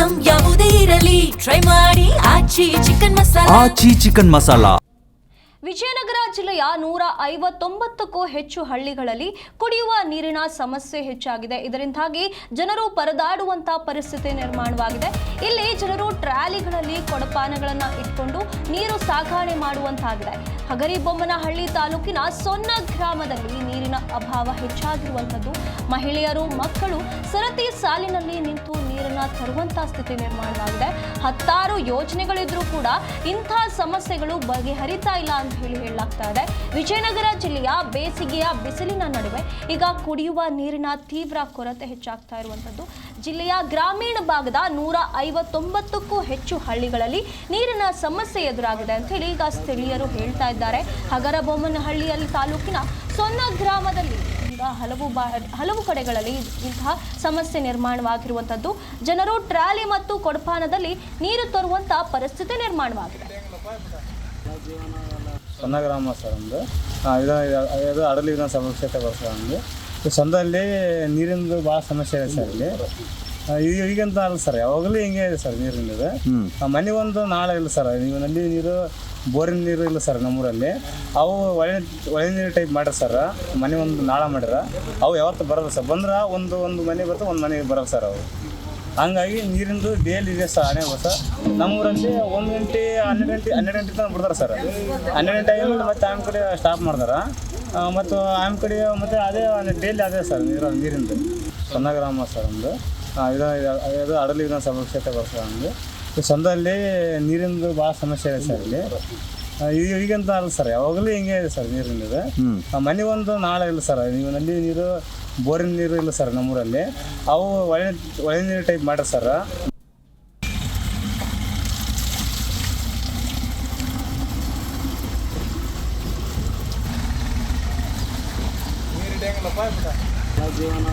Item ಯಾವುದೇ ಇರಲಿ try ಮಾಡಿ ಆಚಿ ಚಿಕನ್ ಮಸಾಲಾ. ವಿಜಯನಗರ ಜಿಲ್ಲೆಯ 159ಕ್ಕೂ ಹೆಚ್ಚು ಹಳ್ಳಿಗಳಲ್ಲಿ ಕುಡಿಯುವ ನೀರಿನ ಸಮಸ್ಯೆ ಹೆಚ್ಚಾಗಿದೆ. ಇದರಿಂದಾಗಿ ಜನರು ಪರದಾಡುವಂತಹ ಪರಿಸ್ಥಿತಿ ನಿರ್ಮಾಣವಾಗಿದೆ. ಇಲ್ಲಿ ಜನರು ಟ್ರಾಲಿಗಳಲ್ಲಿ ಕೊಡಪಾನಗಳನ್ನು ಇಟ್ಕೊಂಡು ನೀರು ಸಾಗಣೆ ಮಾಡುವಂತಾಗಿದೆ. ಹಗರಿಬೊಮ್ಮನಹಳ್ಳಿ ತಾಲೂಕಿನ ಸೊನ್ನ ಗ್ರಾಮದಲ್ಲಿ ನೀರಿನ ಅಭಾವ ಹೆಚ್ಚಾಗಿರುವಂಥದ್ದು. ಮಹಿಳೆಯರು ಮಕ್ಕಳು ಸರತಿ ಸಾಲಿನಲ್ಲಿ ನಿಂತು ನೀರನ್ನು ತರುವಂತಹ ಸ್ಥಿತಿ ನಿರ್ಮಾಣವಾಗಿದೆ. ಹತ್ತಾರು ಯೋಜನೆಗಳಿದ್ರೂ ಕೂಡ ಇಂಥ ಸಮಸ್ಯೆಗಳು ಬಗೆಹರಿತಾ ಇಲ್ಲ ಅಂತ ಹೇಳಲಾಗ್ತಾ ಇದೆ. ವಿಜಯನಗರ ಜಿಲ್ಲೆಯ ಬೇಸಿಗೆಯ ಬಿಸಿಲಿನ ನಡುವೆ ಈಗ ಕುಡಿಯುವ ನೀರಿನ ತೀವ್ರ ಕೊರತೆ ಹೆಚ್ಚಾಗ್ತಾ ಇರುವಂಥದ್ದು. ಜಿಲ್ಲೆಯ ಗ್ರಾಮೀಣ ಭಾಗದ 159ಕ್ಕೂ ಹೆಚ್ಚು ಹಳ್ಳಿಗಳಲ್ಲಿ ನೀರಿನ ಸಮಸ್ಯೆ ಎದುರಾಗಿದೆ ಅಂತ ಹೇಳಿ ಈಗ ಸ್ಥಳೀಯರು ಹೇಳ್ತಾ ಇದ್ದಾರೆ. ಹಗರಬೊಮ್ಮನಹಳ್ಳಿಯಲ್ಲಿ ತಾಲೂಕಿನ ಸೊನ್ನ ಗ್ರಾಮದಲ್ಲಿ ಈಗ ಹಲವು ಕಡೆಗಳಲ್ಲಿ ಇಂತಹ ಸಮಸ್ಯೆ ನಿರ್ಮಾಣವಾಗಿರುವಂಥದ್ದು. ಜನರು ಟ್ರಾಲಿ ಮತ್ತು ಕೊಡಪಾನದಲ್ಲಿ ನೀರು ತರುವಂತಹ ಪರಿಸ್ಥಿತಿ ನಿರ್ಮಾಣವಾಗಿದೆ. ಸೊನ್ನ ಗ್ರಾಮ ಸರ್ ಒಂದು ಇದು ಅಡಲಿ ವಿಧಾನಸಭಾ ಕ್ಷೇತ್ರ ಬರ್ತದೆ ಒಂದು ಸೊಂದಲ್ಲಿ ನೀರಿಂದು ಭಾಳ ಸಮಸ್ಯೆ ಇದೆ ಸರ್. ಇಲ್ಲಿ ಈಗಂತ ಅಲ್ಲ ಸರ್, ಯಾವಾಗಲೂ ಹಿಂಗೆ ಇದೆ ಸರ್ ನೀರಿಂದು. ಮನೆ ಒಂದು ನಾಳೆ ಇಲ್ಲ ಸರ್, ನೀವು ನಲ್ಲಿ ನೀರು ಬೋರಿನ ನೀರು ಇಲ್ಲ ಸರ್ ನಮ್ಮೂರಲ್ಲಿ. ಅವು ಒಳ್ಳೆ ನೀರು ಟೈಪ್ ಮಾಡ್ಯಾರ ಸರ್. ಮನೆ ಒಂದು ನಾಳ ಮಾಡ್ಯಾರ, ಅವು ಯಾವತ್ತು ಬರೋಲ್ಲ ಸರ್. ಬಂದ್ರೆ ಒಂದು ಮನೆ ಬರ್ತವೆ, ಒಂದು ಮನೆಗೆ ಬರೋಲ್ಲ ಸರ್ ಅವು. ಹಂಗಾಗಿ ನೀರಿಂದು ಡೇಲಿ ಇದೆ ಸರ್. ಹಣೆ ಹೊಸ ನಮ್ಮೂರಲ್ಲಿ 1 ಗಂಟೆ 12 ಗಂಟೆ ತನಕ ಬಿಡ್ತಾರೆ ಸರ್. 12 ಗಂಟೆ ಆಗಿ ಮತ್ತೆ ಆಮ್ ಕಡೆ ಸ್ಟಾಪ್ ಮಾಡ್ತಾರೆ. ಮತ್ತು ಆಮ್ ಕಡೆ ಮತ್ತು ಅದೇ ಡೈಲಿ ಅದೇ ಸರ್ ನೀರಿಂದು. ಸೊನ್ನ ಗ್ರಾಮ ಸರ್ ಒಂದು ಇದು ಅಡಲಿ ವಿಧಾನಸಭಾ ಕ್ಷೇತ್ರ ಬರ್ತದೆ ಒಂದು ಸೊಂದಲ್ಲಿ ನೀರಿಂದು ಭಾಳ ಸಮಸ್ಯೆ ಇದೆ ಸರ್. ಇಲ್ಲಿ ಈಗಂತ ಅಲ್ಲ ಸರ್, ಯಾವಾಗಲೂ ಹಿಂಗೆ ಇದೆ ಸರ್ ನೀರಿಂದು. ಮನೆ ಒಂದು ನಾಳೆ ಇಲ್ಲ ಸರ್, ನೀವು ನಲ್ಲಿ ನೀರು ಬೋರಿನ ನೀರು ಇಲ್ಲ ಸರ್ ನಮ್ಮೂರಲ್ಲಿ. ಅವು ಒಳ್ಳೆ ನೀರು ಟೈಪ್ ಮಾಡ್ಯಾರ ಸರ್. ಜೀವನ